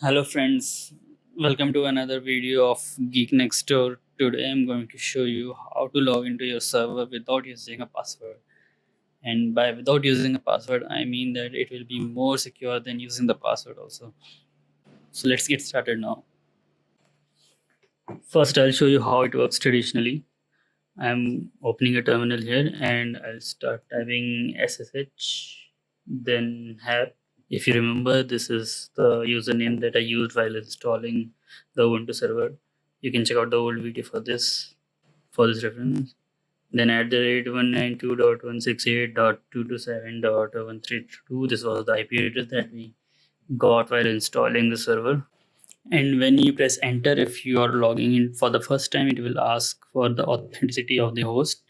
Hello friends, welcome to another video of Geek Next Door. Today I'm going to show you how to log into your server without using a password. And by without using a password, I mean that it will be more secure than using the password also. So let's get started now. First I'll show you how it works traditionally. I'm opening a terminal here and I'll start typing SSH, then have. If you remember, this is the username that I used while installing the Ubuntu server. You can check out the old video for this reference. Then at the rate 192.168.227.132, this was the IP address that we got while installing the server. And when you press enter, if you are logging in for the first time, it will ask for the authenticity of the host.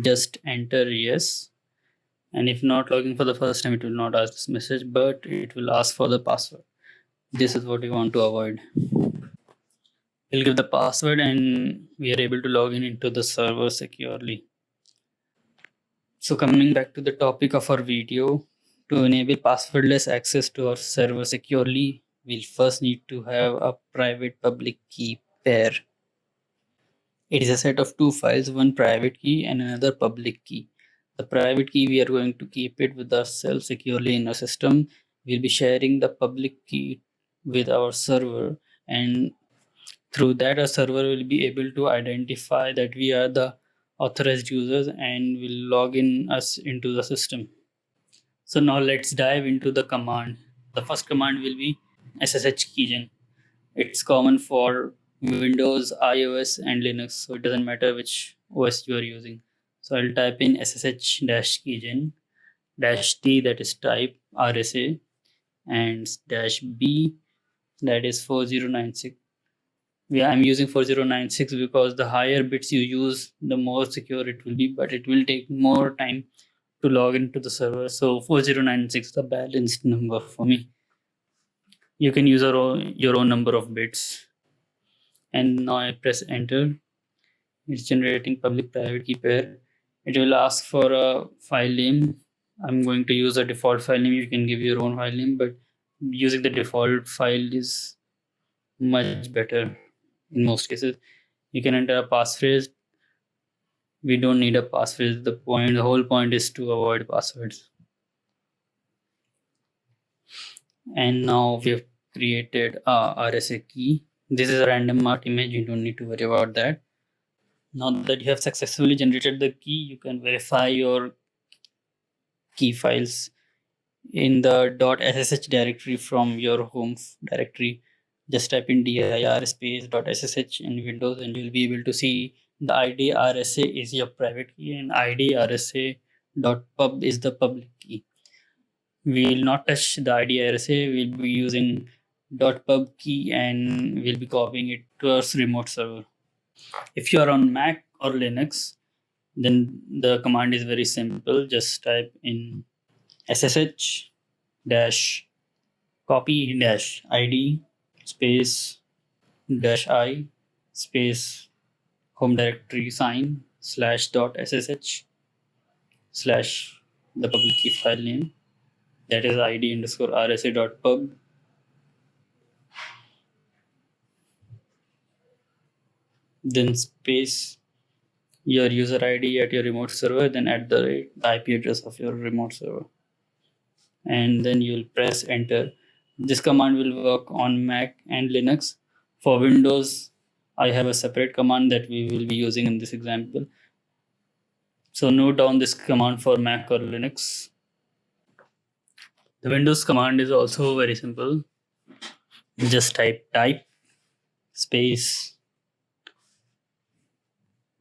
Just enter yes. And if not logging for the first time, it will not ask this message, but it will ask for the password. This is what we want to avoid. We'll give the password and we are able to log in into the server securely. So coming back to the topic of our video, to enable passwordless access to our server securely, we'll first need to have a private public key pair. It is a set of two files, one private key and another public key. The private key, we are going to keep it with ourselves securely in our system. We'll be sharing the public key with our server, and through that our server will be able to identify that we are the authorized users and will log in us into the system. So now let's dive into the command. The first command will be SSH keygen. It's common for Windows, iOS, and Linux, so it doesn't matter which OS you are using. So I'll type in SSH keygen -t, that is type RSA, and -b, that is 4096. Yeah, I'm using 4096 because the higher bits you use, the more secure it will be, but it will take more time to log into the server. So 4096 is the balanced number for me. You can use your own number of bits. And now I press enter. It's generating public private key pair. It will ask for a file name. I'm going to use a default file name. You can give your own file name, but using the default file is much better in most cases. You can enter a passphrase. We don't need a passphrase. The whole point is to avoid passwords. And now we have created a RSA key. This is a random art image. You don't need to worry about that. Now that you have successfully generated the key, you can verify your key files in the .ssh directory from your home directory. Just type in dir space .ssh in Windows and you'll be able to see the id RSA is your private key and id RSA .pub is the public key. We will not touch the id RSA. We'll be using .pub key and we'll be copying it to our remote server. If you are on Mac or Linux, then the command is very simple. Just type in SSH dash copy dash id space dash I space home directory sign slash dot ssh slash the public key file name, that is id underscore rsa dot pub, then space your user id at your remote server, then at the rate the IP address of your remote server, and then you'll press enter. This command will work on Mac and Linux. For Windows, I have a separate command that we will be using in this example. So note down this command for Mac or Linux. The Windows command is also very simple. Just type space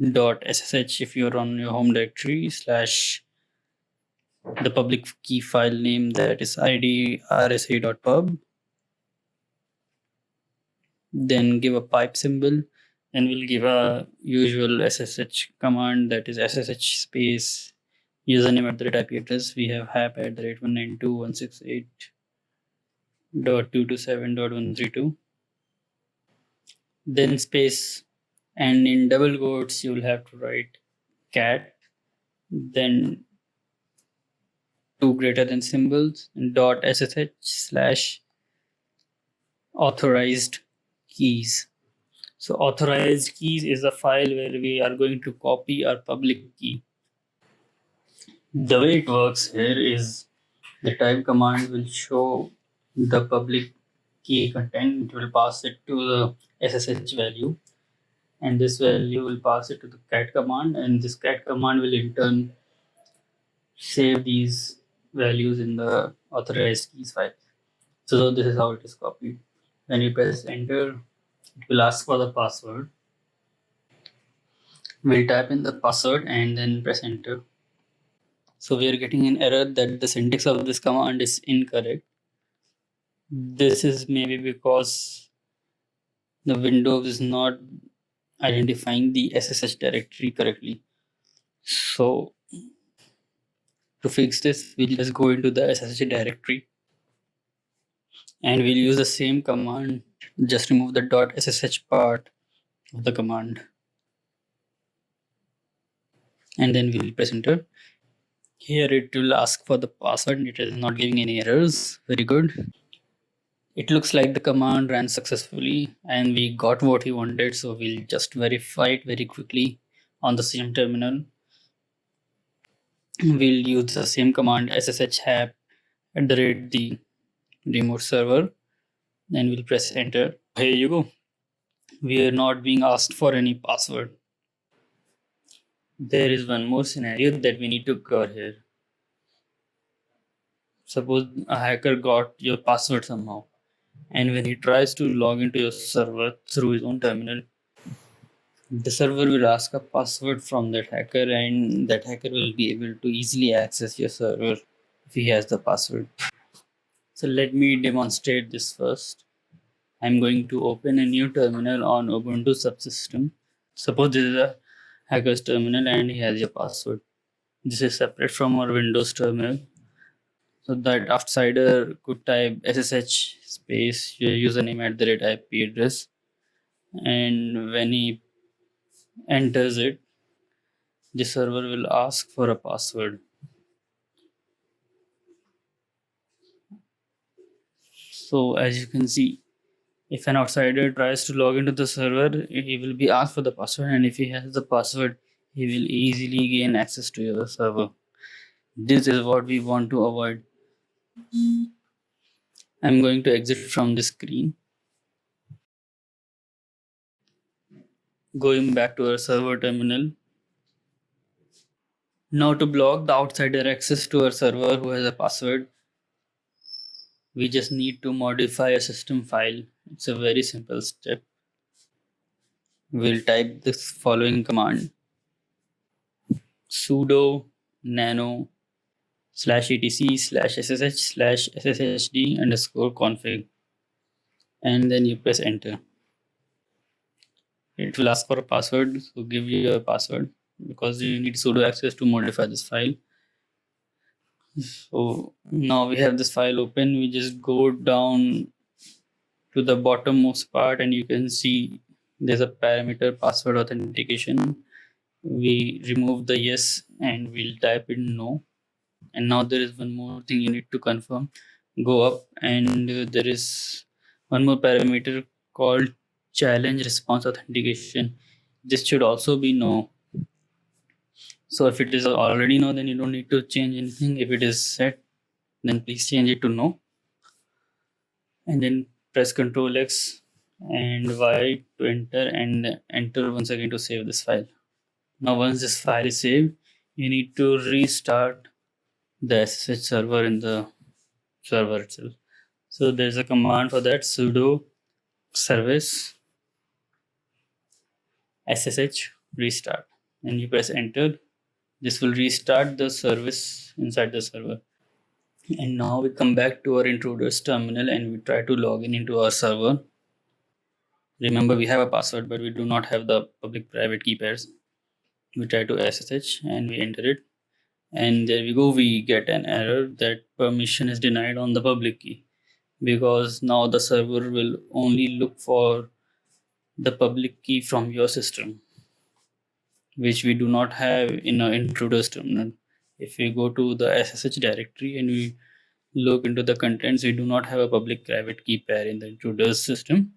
.ssh if you're on your home directory slash the public key file name, that is id rsa.pub, then give a pipe symbol, and we'll give a usual SSH command, that is SSH space username at the IP address. We have hap at the rate 192.168.227.132. Then space, and in double quotes you will have to write cat, then two greater than symbols, and dot SSH slash authorized keys. So authorized keys is a file where we are going to copy our public key. The way it works here is the type command will show the public key content. It will pass it to the SSH value, and this value will pass it to the cat command, and this cat command will in turn save these values in the authorized keys file. So this is how it is copied. When you press enter, it will ask for the password. We'll type in the password and then press enter. So we are getting an error that the syntax of this command is incorrect. This is maybe because the Windows is not identifying the SSH directory correctly. So to fix this, we'll just go into the SSH directory and we'll use the same command. Just remove the .ssh part of the command and then we'll press enter. Here it will ask for the password. It is not giving any errors. Very good. It looks like the command ran successfully and we got what we wanted. So we'll just verify it very quickly on the same terminal. We'll use the same command ssh app at the remote server. Then we'll press enter. Here you go. We are not being asked for any password. There is one more scenario that we need to cover here. Suppose a hacker got your password somehow, and when he tries to log into your server through his own terminal, the server will ask a password from that hacker, and that hacker will be able to easily access your server if he has the password. So let me demonstrate this first. I'm going to open a new terminal on Ubuntu subsystem. Suppose this is a hacker's terminal and he has your password. This is separate from our Windows terminal. So that outsider could type SSH space your username at the rate IP address. And when he enters it, the server will ask for a password. So as you can see, if an outsider tries to log into the server, he will be asked for the password, and if he has the password, he will easily gain access to your server. This is what we want to avoid. I'm going to exit from the screen. Going back to our server terminal. Now to block the outsider access to our server who has a password, we just need to modify a system file. It's a very simple step. We'll type this following command: sudo nano /etc/ssh/sshd_config, and then you press enter. It will ask for a password, so give you a password because you need sudo access to modify this file. So now we have this file open. We just go down to the bottommost part and you can see there's a parameter password authentication. We remove the yes and we'll type in no. And now there is one more thing you need to confirm. Go up and there is one more parameter called challenge response authentication. This should also be no. So if it is already no, then you don't need to change anything. If it is set, then please change it to no. And then press Ctrl X and Y to enter, and enter once again to save this file. Now once this file is saved, you need to restart the SSH server in the server itself. So there's a command for that: sudo service SSH restart, and you press enter. This will restart the service inside the server. And now we come back to our intruder's terminal and we try to log in into our server. Remember, we have a password, but we do not have the public private key pairs. We try to SSH and we enter it. And there we go, we get an error that permission is denied on the public key, because now the server will only look for the public key from your system, which we do not have in our intruder's terminal. If we go to the SSH directory and we look into the contents, we do not have a public private key pair in the intruders system,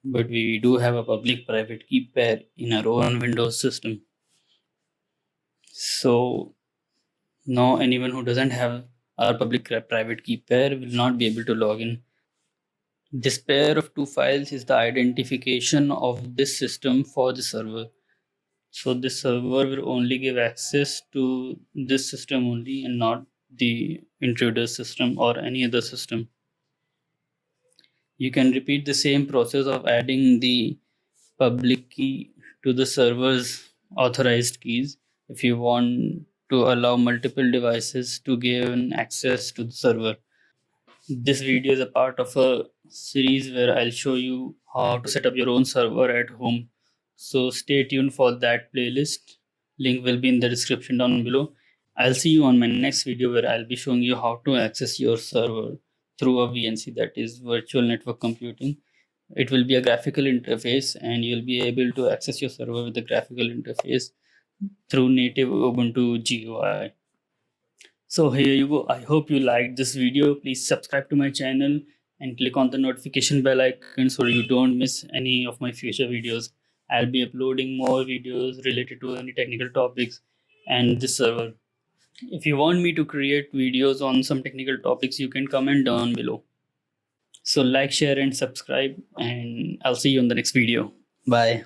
but we do have a public private key pair in our own Windows system. So now anyone who doesn't have our public private key pair will not be able to log in. This pair of two files is the identification of this system for the server. So this server will only give access to this system only and not the intruder system or any other system. You can repeat the same process of adding the public key to the server's authorized keys if you want to allow multiple devices to gain access to the server. This video is a part of a series where I'll show you how to set up your own server at home. So stay tuned for that playlist. Link will be in the description down below. I'll see you on my next video where I'll be showing you how to access your server through a VNC, that is virtual network computing. It will be a graphical interface and you'll be able to access your server with the graphical interface through native Ubuntu GUI. So here you go. I hope you liked this video. Please subscribe to my channel and click on the notification bell icon so you don't miss any of my future videos. I'll be uploading more videos related to any technical topics and this server. If you want me to create videos on some technical topics, you can comment down below. So like, share and subscribe, and I'll see you on the next video. Bye.